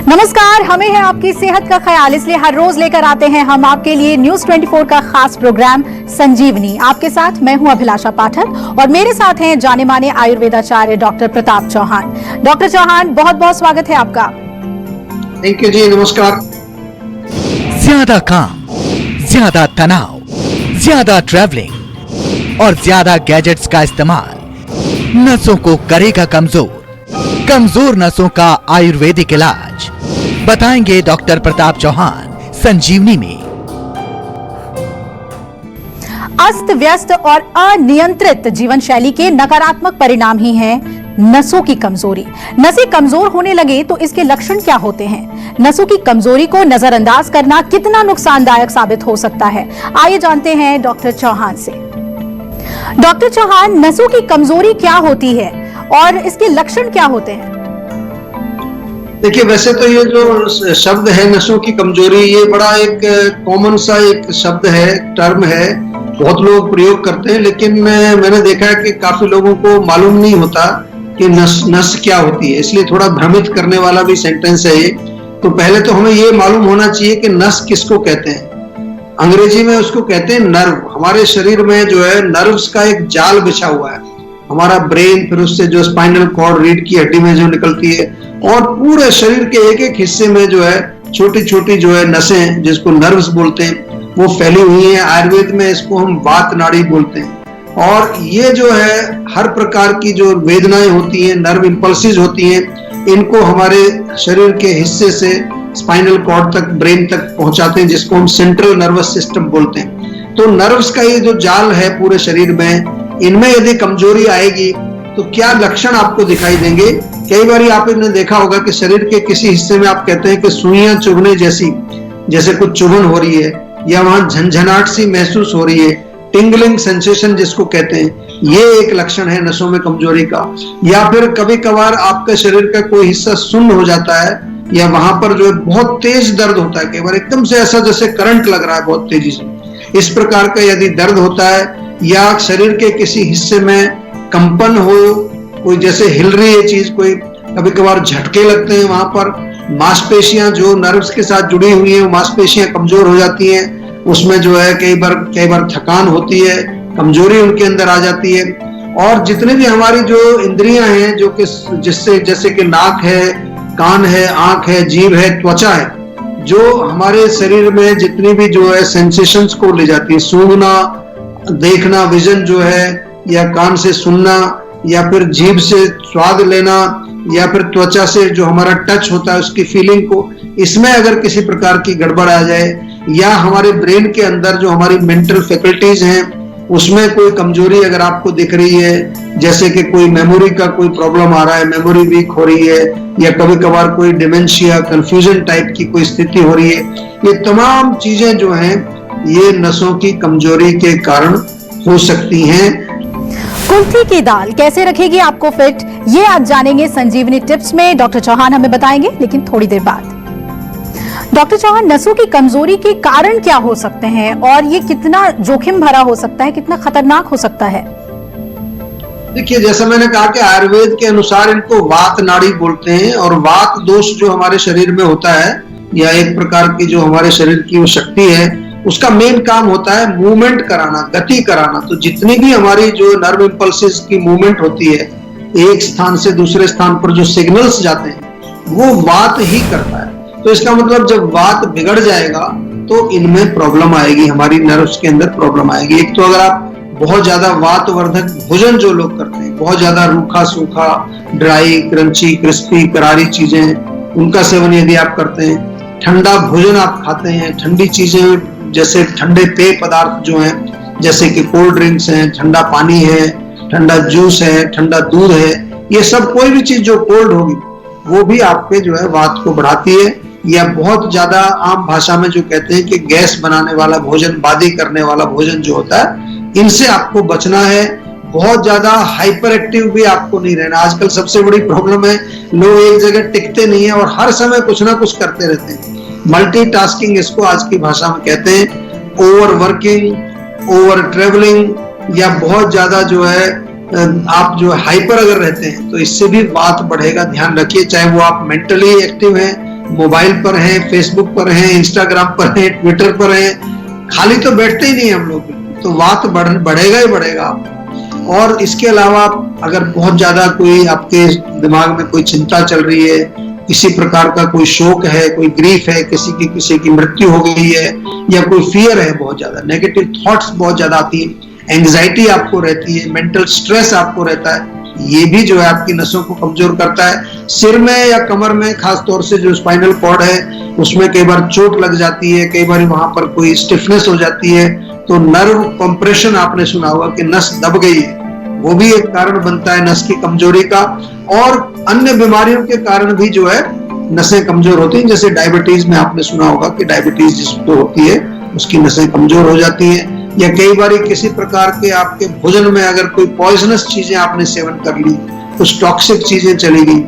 नमस्कार, हमें है आपकी सेहत का ख्याल, इसलिए हर रोज लेकर आते हैं हम आपके लिए न्यूज 24 का खास प्रोग्राम संजीवनी। आपके साथ मैं हूं अभिलाषा पाठक और मेरे साथ हैं जाने माने आयुर्वेदाचार्य डॉक्टर प्रताप चौहान। डॉक्टर चौहान, बहुत बहुत स्वागत है आपका। थैंक यू जी, नमस्कार। ज्यादा काम, ज्यादा तनाव, ज्यादा ट्रैवलिंग और ज्यादा गैजेट्स का इस्तेमाल नसों को करेगा कमजोर। कमजोर नसों का आयुर्वेदिक इलाज बताएंगे डॉक्टर प्रताप चौहान संजीवनी में। अस्त व्यस्त और अनियंत्रित जीवन शैली के नकारात्मक परिणाम ही हैं नसों की कमजोरी। नसें कमजोर होने लगे तो इसके लक्षण क्या होते हैं? नसों की कमजोरी को नजरअंदाज करना कितना नुकसानदायक साबित हो सकता है? आइए जानते हैं डॉक्टर चौहान से। डॉक्टर चौहान, नसों की कमजोरी क्या होती है और इसके लक्षण क्या होते हैं? देखिए, वैसे तो ये जो शब्द है नसों की कमजोरी, ये बड़ा एक कॉमन सा एक शब्द है, टर्म है, बहुत लोग प्रयोग करते हैं, लेकिन मैंने देखा है कि काफी लोगों को मालूम नहीं होता कि नस क्या होती है, इसलिए थोड़ा भ्रमित करने वाला भी सेंटेंस है ये। तो पहले तो हमें ये मालूम होना चाहिए कि नस किसको कहते हैं। अंग्रेजी में उसको कहते हैं नर्व। हमारे शरीर में जो है नर्व्स का एक जाल बिछा हुआ है। हमारा ब्रेन, फिर उससे जो स्पाइनल कॉर्ड, रीढ़ की हड्डी में जो निकलती है, और पूरे शरीर के एक एक हिस्से में जो है छोटी छोटी जो है नसें, जिसको नर्व्स बोलते हैं, वो फैली हुई हैं। आयुर्वेद में इसको हम वात नाड़ी बोलते हैं। और ये जो है हर प्रकार की जो वेदनाएं होती हैं, नर्व इंपल्सेस होती हैं, इनको हमारे शरीर के हिस्से से स्पाइनल कॉर्ड तक, ब्रेन तक पहुंचाते हैं, जिसको हम सेंट्रल नर्वस सिस्टम बोलते हैं। तो नर्व्स का ये जो जाल है पूरे शरीर में, इनमें यदि कमजोरी आएगी तो क्या लक्षण आपको दिखाई देंगे? कई बार आपने देखा होगा कि शरीर के किसी हिस्से में आप कहते हैं कि सुइयां चुभने जैसी, जैसे कुछ चुभन हो रही है, या वहां झंझनाहट सी महसूस हो रही है, टिंगलिंग सेंसेशन जिसको कहते हैं, ये एक लक्षण है नसों में कमजोरी का। या फिर कभी कभार आपका शरीर का कोई हिस्सा सुन्न हो जाता है, या वहां पर जो है बहुत तेज दर्द होता है, कई बार एकदम से ऐसा जैसे करंट लग रहा है बहुत तेजी से, इस प्रकार का यदि दर्द होता है, या शरीर के किसी हिस्से में कंपन हो, कोई जैसे हिल रही है चीज, कोई कभी कभार झटके लगते हैं, वहां पर मांसपेशियां जो नर्व्स के साथ जुड़ी हुई हैं, मांसपेशियां कमजोर हो जाती हैं, उसमें जो है कई बार थकान होती है, कमजोरी उनके अंदर आ जाती है। और जितने भी हमारी जो इंद्रियां हैं, जो कि जिससे जैसे कि नाक है, कान है, आंख है, जीभ है, त्वचा है, जो हमारे शरीर में जितनी भी जो है सेंसेशंस को ले जाती है, सूंघना, देखना, विजन जो है, या कान से सुनना, या फिर जीभ से स्वाद लेना, या फिर त्वचा से जो हमारा टच होता है उसकी फीलिंग को, इसमें अगर किसी प्रकार की गड़बड़ आ जाए, या हमारे ब्रेन के अंदर जो हमारी मेंटल फैकल्टीज हैं उसमें कोई कमजोरी अगर आपको दिख रही है, जैसे कि कोई मेमोरी का कोई प्रॉब्लम आ रहा है, मेमोरी वीक हो रही है, या कभी कभार कोई डिमेंशिया, कंफ्यूजन टाइप की कोई स्थिति हो रही है, ये तमाम चीजें जो हैं ये नसों की कमजोरी के कारण हो सकती हैं। कुल्थी की दाल कैसे रखेगी आपको फिट, ये आज जानेंगे संजीवनी टिप्स में। डॉक्टर चौहान हमें बताएंगे, लेकिन थोड़ी देर बाद। डॉक्टर चौहान, नसों की कमजोरी के कारण क्या हो सकते हैं और ये कितना जोखिम भरा हो सकता है, कितना खतरनाक हो सकता है? देखिए, जैसा मैंने कहा कि आयुर्वेद के अनुसार इनको वात नाड़ी बोलते हैं, और वात दोष जो हमारे शरीर में होता है, या एक प्रकार की जो हमारे शरीर की वो शक्ति है, उसका मेन काम होता है मूवमेंट कराना, गति कराना। तो जितनी भी हमारी जो नर्व इंपल्सेस की मूवमेंट होती है, एक स्थान से दूसरे स्थान पर जो सिग्नल्स जाते हैं, वो वात ही करता है। तो इसका मतलब जब वात बिगड़ जाएगा तो इनमें प्रॉब्लम आएगी, हमारी नर्व्स के अंदर प्रॉब्लम आएगी। एक तो अगर आप बहुत ज्यादा वातवर्धक भोजन जो लोग करते हैं, बहुत ज्यादा रूखा सूखा, ड्राई, क्रंची, क्रिस्पी, करारी चीजें, उनका सेवन यदि आप करते हैं, ठंडा भोजन आप खाते हैं, ठंडी चीजें जैसे ठंडे पेय पदार्थ जो हैं, जैसे कि कोल्ड ड्रिंक्स हैं, ठंडा पानी है, ठंडा जूस है, ठंडा दूध है, ये सब कोई भी चीज जो कोल्ड होगी वो भी आपके जो है वात को बढ़ाती है। या बहुत ज्यादा आम भाषा में जो कहते हैं कि गैस बनाने वाला भोजन, बादी करने वाला भोजन जो होता है, इनसे आपको बचना है। बहुत ज्यादा हाइपर एक्टिव भी आपको नहीं रहना। आजकल सबसे बड़ी प्रॉब्लम है, लोग एक जगह टिकते नहीं है और हर समय कुछ ना कुछ करते रहते हैं। मल्टीटास्किंग इसको आज की भाषा में कहते हैं। ओवर वर्किंग, ओवर ट्रेवलिंग, या बहुत ज्यादा जो है आप जो हाइपर अगर रहते हैं तो इससे भी वात बढ़ेगा। ध्यान रखिए, चाहे वो आप मेंटली एक्टिव हैं मोबाइल पर हैं, फेसबुक पर हैं, इंस्टाग्राम पर हैं, ट्विटर पर हैं, खाली तो बैठते ही नहीं हम लोग, तो बात बढ़ेगा ही बढ़ेगा। और इसके अलावा अगर बहुत ज्यादा कोई आपके दिमाग में कोई चिंता चल रही है, किसी प्रकार का कोई शोक है, कोई ग्रीफ है, किसी की मृत्यु हो गई है, या कोई फियर है, बहुत ज्यादा नेगेटिव थॉट्स बहुत ज्यादा आती है, एंग्जाइटी आपको रहती है, मेंटल स्ट्रेस आपको रहता है, ये भी जो है आपकी नसों को कमजोर करता है। सिर में या कमर में खास तौर से जो स्पाइनल कॉर्ड है उसमें कई बार चोट लग जाती है, कई बार वहां पर कोई स्टिफनेस हो जाती है, तो नर्व कंप्रेशन आपने सुना होगा कि नस दब गई है, वो भी एक कारण बनता है नस की कमजोरी का। और अन्य बीमारियों के कारण भी जो है नसें कमजोर होती हैं, जैसे डायबिटीज में आपने सुना होगा कि डायबिटीज जिसको होती है उसकी नसें कमजोर हो जाती हैं, या कई बार किसी प्रकार के आपके भोजन में अगर कोई पॉइजनस चीजें आपने सेवन कर ली, कुछ टॉक्सिक चीजें चली गई,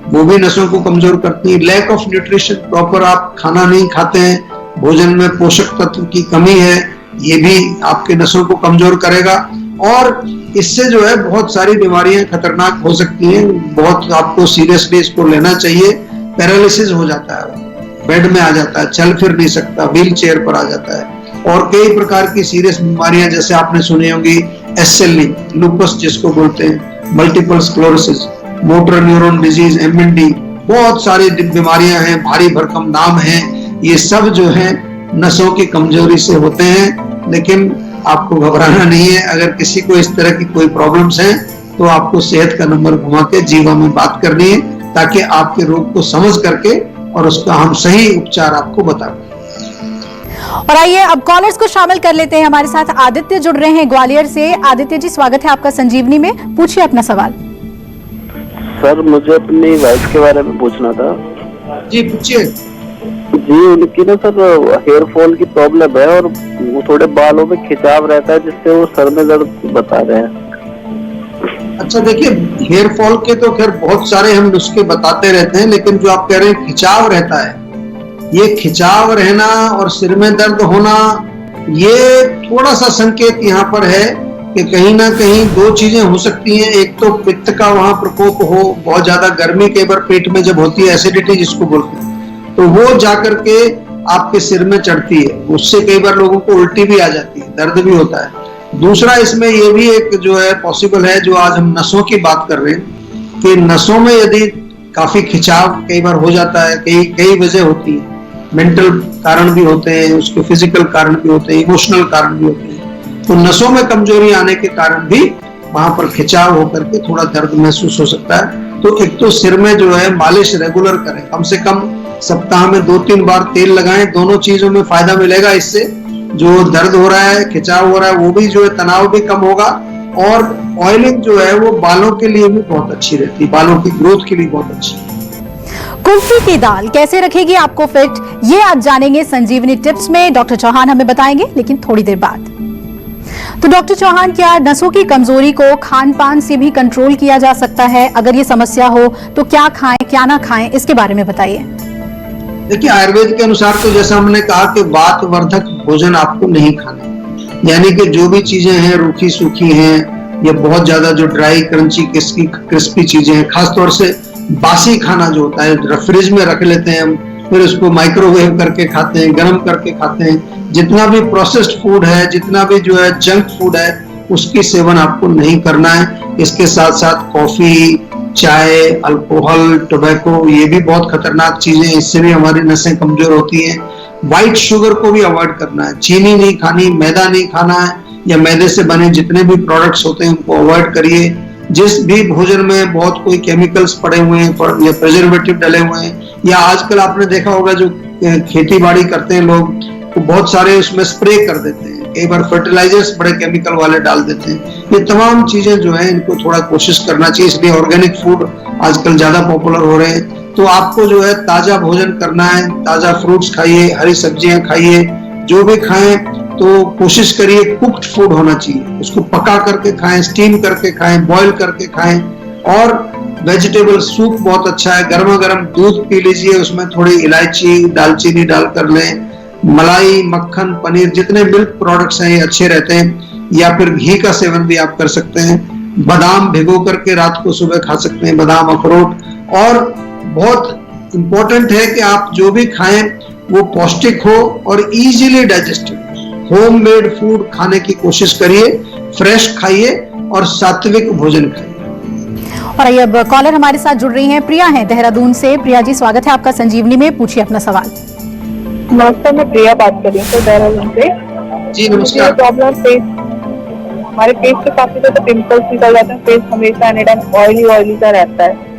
वो भी नसों को कमजोर करती है। लैक ऑफ न्यूट्रिशन, प्रॉपर आप खाना नहीं खाते हैं, भोजन में पोषक तत्व की कमी है, ये भी आपके नसों को कमजोर करेगा। और इससे जो है बहुत सारी बीमारियां खतरनाक हो सकती हैं, बहुत आपको सीरियसली इसको लेना चाहिए। पैरालिसिस हो जाता है, बेड में आ जाता है, चल फिर नहीं सकता, व्हील चेयर पर आ जाता है, और कई प्रकार की सीरियस बीमारियां जैसे आपने सुनी होंगी SLE, लूपस जिसको बोलते हैं, multiple sclerosis, motor neuron disease, MND, बहुत सारी बीमारियां हैं, भारी भरकम नाम हैं, ये सब जो है नसों की कमजोरी से होते हैं। लेकिन आपको घबराना नहीं है, अगर किसी को इस तरह की कोई प्रॉब्लम्स हैं तो आपको सेहत का नंबर घुमा के जीवा में बात करनी है, ताकि आपके रोग को समझ करके और उसका हम सही उपचार आपको बता दें। और आइए अब कॉलर्स को शामिल कर लेते हैं। हमारे साथ आदित्य जुड़ रहे हैं ग्वालियर से। आदित्य जी, स्वागत है आपका संजीवनी में, पूछिए अपना सवाल। सर, मुझे अपनी वाइफ के बारे में पूछना था। जी पूछिए। जी, उनकी ना सर हेयर फॉल की प्रॉब्लम है, और वो थोड़े बालों में खिंचाव रहता है, जिससे वो सर में दर्द बता रहे हैं। अच्छा देखिए, हेयर फॉल के तो खैर बहुत सारे हम नुस्खे बताते रहते हैं, लेकिन जो आप कह रहे हैं खिंचाव रहता है, ये खिंचाव रहना और सिर में दर्द होना, ये थोड़ा सा संकेत यहाँ पर है कि कहीं ना कहीं दो चीजें हो सकती हैं। एक तो पित्त का वहां प्रकोप हो, बहुत ज्यादा गर्मी कई बार पेट में जब होती है, एसिडिटी जिसको बोलते हैं, तो वो जाकर के आपके सिर में चढ़ती है, उससे कई बार लोगों को उल्टी भी आ जाती है, दर्द भी होता है। दूसरा इसमें ये भी एक जो है पॉसिबल है, जो आज हम नसों की बात कर रहे हैं, कि नसों में यदि काफी खिंचाव कई बार हो जाता है, कई वजह होती है, मेंटल कारण भी होते हैं, उसके फिजिकल कारण भी होते हैं, इमोशनल कारण भी होते हैं, तो नसों में कमजोरी आने के कारण भी वहां पर खिंचाव होकर के थोड़ा दर्द महसूस हो सकता है। तो एक तो सिर में जो है मालिश रेगुलर करें, कम से कम सप्ताह में 2-3 बार तेल लगाएं, दोनों चीजों में फायदा मिलेगा। इससे जो दर्द हो रहा है, खिंचाव हो रहा है, वो भी जो है तनाव भी कम होगा, और ऑयलिंग जो है वो बालों के लिए भी बहुत अच्छी रहती है, बालों की ग्रोथ के लिए बहुत अच्छी। कुल्फी की दाल कैसे रखेगी आपको फिट, ये आज जानेंगे संजीवनी टिप्स में। डॉक्टर चौहान हमें बताएंगे, लेकिन थोड़ी देर बाद। तो डॉक्टर चौहान, क्या नसों की कमजोरी को खान पान से भी कंट्रोल किया जा सकता है? अगर ये समस्या हो तो क्या खाएं क्या ना खाएं, इसके बारे में बताइए। देखिए, आयुर्वेद के अनुसार तो जैसा हमने कहा कि वातवर्धक भोजन आपको नहीं खाना, यानी कि जो भी चीजें हैं रूखी सूखी हैं, या बहुत ज्यादा जो ड्राई क्रंची क्रिस्पी चीजें हैं, खासतौर से बासी खाना जो होता है फ्रिज में रख लेते हैं हम, फिर उसको माइक्रोवेव करके खाते हैं, गर्म करके खाते हैं। जितना भी प्रोसेस्ड फूड है, जितना भी जो है जंक फूड है, उसकी सेवन आपको नहीं करना है। इसके साथ साथ कॉफी, चाय, अल्कोहल, टोबैको, ये भी बहुत खतरनाक चीजें, इससे भी हमारी नसें कमजोर होती हैं। व्हाइट शुगर को भी अवॉइड करना है, चीनी नहीं खानी, मैदा नहीं खाना है, या मैदे से बने जितने भी प्रोडक्ट्स होते हैं उनको अवॉइड करिए। जिस भी भोजन में बहुत कोई केमिकल्स पड़े हुए हैं या प्रिजर्वेटिव डले हुए हैं, या आजकल आपने देखा होगा जो खेती बाड़ी करते हैं लोग, तो बहुत सारे उसमें स्प्रे कर देते हैं, कई बार फर्टिलाइजर्स बड़े केमिकल वाले डाल देते हैं। ये तमाम चीजें जो है इनको थोड़ा कोशिश करना चाहिए, इसलिए ऑर्गेनिक फूड आजकल ज्यादा पॉपुलर हो रहे हैं। तो आपको जो है ताजा भोजन करना है, ताजा फ्रूट्स खाइए, हरी सब्जियां खाइए, जो भी खाएं तो कोशिश करिए कुक्ड फूड होना चाहिए, उसको पका करके खाएं, स्टीम करके खाएं, बॉईल करके खाएं। और वेजिटेबल सूप बहुत अच्छा है, गर्मा गर्म दूध पी लीजिए, उसमें थोड़ी इलायची दालचीनी डाल कर लें। मलाई, मक्खन, पनीर, जितने मिल्क प्रोडक्ट्स हैं ये अच्छे रहते हैं, या फिर घी का सेवन भी आप कर सकते हैं। बादाम भिगो करके रात को सुबह खा सकते हैं, बादाम, अखरोट। और बहुत इम्पोर्टेंट है कि आप जो भी खाएं वो पौष्टिक हो और इजीली डाइजेस्टेड। होममेड फूड खाने की कोशिश करिए, फ्रेश खाइए और सात्विक भोजन खाइए। और आइए अब कॉलर हमारे साथ जुड़ रही हैं, प्रिया हैं देहरादून से। प्रिया जी, स्वागत है आपका संजीवनी में, पूछिए अपना सवाल। नमस्ते, मैं प्रिया बात कर रही हूँ देहरादून से। जी नमस्कार। प्रॉब्लम फेस, हमारे फेस पे काफी ज्यादा पिंपल्स निकल जाते हैं, फेस हमेशा एनी टाइम ऑयली सा रहता है।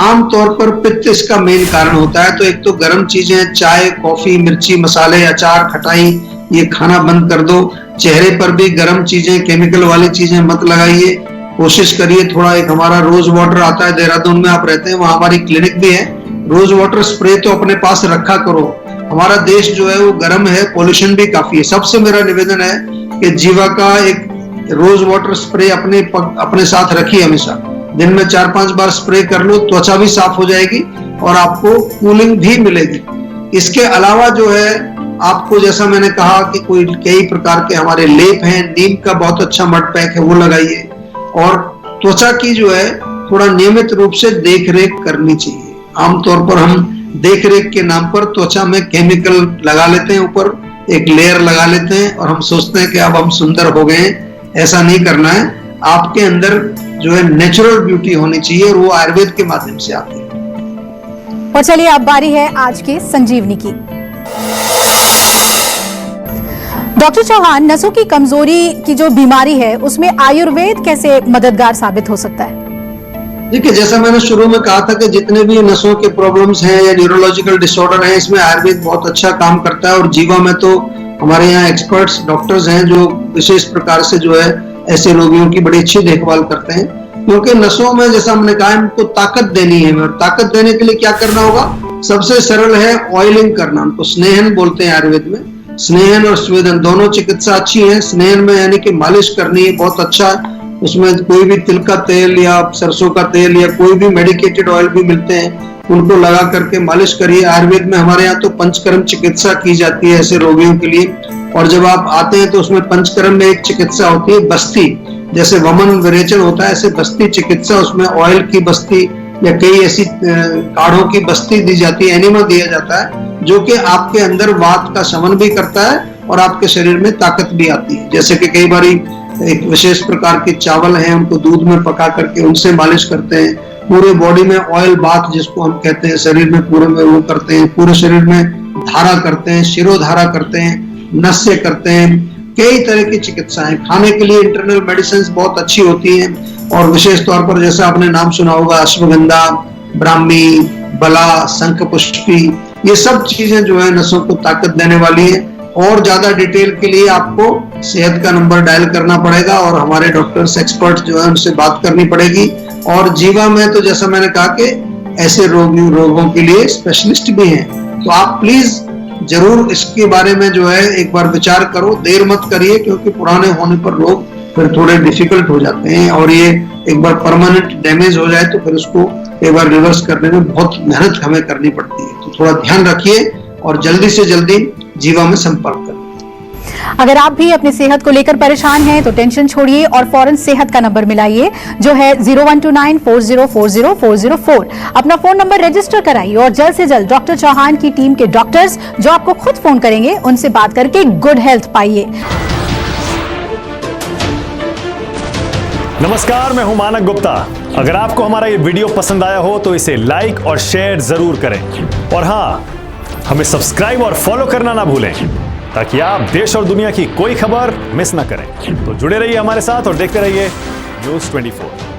आमतौर पर पित्त इसका मेन कारण होता है। तो एक तो गर्म चीजें, चाय, कॉफी, मिर्ची, मसाले, अचार, खटाई, ये खाना बंद कर दो। चेहरे पर भी गर्म चीजें, केमिकल वाली चीजें मत लगाइए। कोशिश करिए थोड़ा, एक हमारा रोज वाटर आता है, देहरादून में आप रहते हैं, वहां हमारी क्लिनिक भी है। रोज वाटर स्प्रे तो अपने पास रखा करो। हमारा देश जो है वो गर्म है, पॉल्यूशन भी काफी है। सबसे मेरा निवेदन है कि जीवा का एक रोज वाटर स्प्रे अपने साथ रखिए हमेशा। दिन में 4-5 बार स्प्रे कर लो, त्वचा भी साफ हो जाएगी और आपको कूलिंग भी मिलेगी। इसके अलावा जो है आपको, जैसा मैंने कहा कि कई प्रकार के हमारे लेप हैं, नीम का बहुत अच्छा मड पैक है, वो लगाइए। और त्वचा की जो है थोड़ा नियमित रूप से देख रेख करनी चाहिए। आमतौर पर हम देख रेख के नाम पर त्वचा में केमिकल लगा लेते हैं, ऊपर एक लेयर लगा लेते हैं और हम सोचते हैं कि अब हम सुंदर हो गए। ऐसा नहीं करना है। आपके अंदर जो है नेचुरल ब्यूटी होनी चाहिए और वो आयुर्वेद के माध्यम से आती है। और चलिए अब बारी है आज की संजीवनी की। डॉक्टर चौहान, नसों की कमजोरी की जो बीमारी है उसमें आयुर्वेद कैसे मददगार साबित हो सकता है? देखिए, जैसा मैंने शुरू में कहा था कि जितने भी नसों के प्रॉब्लम्स हैं या न्यूरोलॉजिकल डिसऑर्डर हैं, इसमें आयुर्वेद बहुत अच्छा काम करता है। और जीवा में तो हमारे यहाँ एक्सपर्ट्स डॉक्टर्स हैं जो विशेष प्रकार से जो है ऐसे रोगियों की बड़ी अच्छी देखभाल करते हैं। क्योंकि नसों में, जैसा हमने कहा, इनको ताकत देनी है और ताकत देने के लिए क्या करना होगा? सबसे सरल है ऑयलिंग करना। उनको स्नेहन बोलते हैं आयुर्वेद में। स्नेहन और स्वेदन दोनों चिकित्सा अच्छी है। स्नेहन में यानी कि मालिश करनी है, बहुत अच्छा। उसमें कोई भी तिल का तेल या सरसों का तेल या कोई भी मेडिकेटेड ऑयल भी मिलते हैं, उनको लगा करके मालिश करिए। आयुर्वेद में हमारे यहाँ तो पंचकर्म चिकित्सा की जाती है ऐसे रोगियों के लिए। और जब आप आते हैं तो उसमें पंचकर्म में एक चिकित्सा होती है बस्ती, जैसे वमन विरेचन होता है, ऐसे बस्ती चिकित्सा, उसमें ऑयल की बस्ती या कई ऐसी काढ़ों की बस्ती दी जाती है, एनिमा दिया जाता है, जो कि आपके अंदर वात का शमन भी करता है और आपके शरीर में ताकत भी आती है। जैसे कि कई बारी एक विशेष प्रकार के चावल हैं, उनको दूध में पका करके उनसे मालिश करते हैं। पूरे बॉडी में ऑयल बाथ जिसको हम कहते हैं, शरीर में पूरे में वो करते हैं। पूरे शरीर में धारा करते हैं, शिरोधारा करते हैं, नस्य करते हैं। कई तरह की चिकित्साएं, खाने के लिए इंटरनल मेडिसिन बहुत अच्छी होती हैं। और विशेष तौर पर जैसा आपने नाम सुना होगा, अश्वगंधा, ब्राह्मी, बला, शंखपुष्पी, ये सब चीजें जो है नसों को ताकत देने वाली है। और ज्यादा डिटेल के लिए आपको सेहत का नंबर डायल करना पड़ेगा और हमारे डॉक्टर्स एक्सपर्ट जो है उनसे बात करनी पड़ेगी। और जीवा में तो जैसा मैंने कहा कि ऐसे रोगों के लिए स्पेशलिस्ट भी हैं। तो आप प्लीज जरूर इसके बारे में जो है एक बार विचार करो, देर मत करिए, क्योंकि पुराने होने पर रोग फिर थोड़े डिफिकल्ट हो जाते हैं और ये एक बार परमानेंट डैमेज हो जाए तो फिर उसको एक बार रिवर्स करने में बहुत मेहनत हमें करनी पड़ती है। तो थोड़ा ध्यान रखिए और जल्दी से जल्दी जीवा में संपर्क करें। अगर आप भी अपनी सेहत को लेकर परेशान हैं तो टेंशन छोड़िए और फौरन सेहत का नंबर मिलाइए, जो है 0129404004। अपना फोन नंबर रजिस्टर कराइए और जल्द से जल्द डॉक्टर चौहान की टीम के डॉक्टर्स जो आपको खुद फोन करेंगे, उनसे बात करके गुड हेल्थ पाइए। नमस्कार, मैं हूं मानक गुप्ता। अगर आपको हमारा ये वीडियो पसंद आया हो तो इसे लाइक और शेयर जरूर करें। और हाँ, हमें सब्सक्राइब और फॉलो करना ना भूलें, ताकि आप देश और दुनिया की कोई खबर मिस ना करें। तो जुड़े रहिए हमारे साथ और देखते रहिए News 24।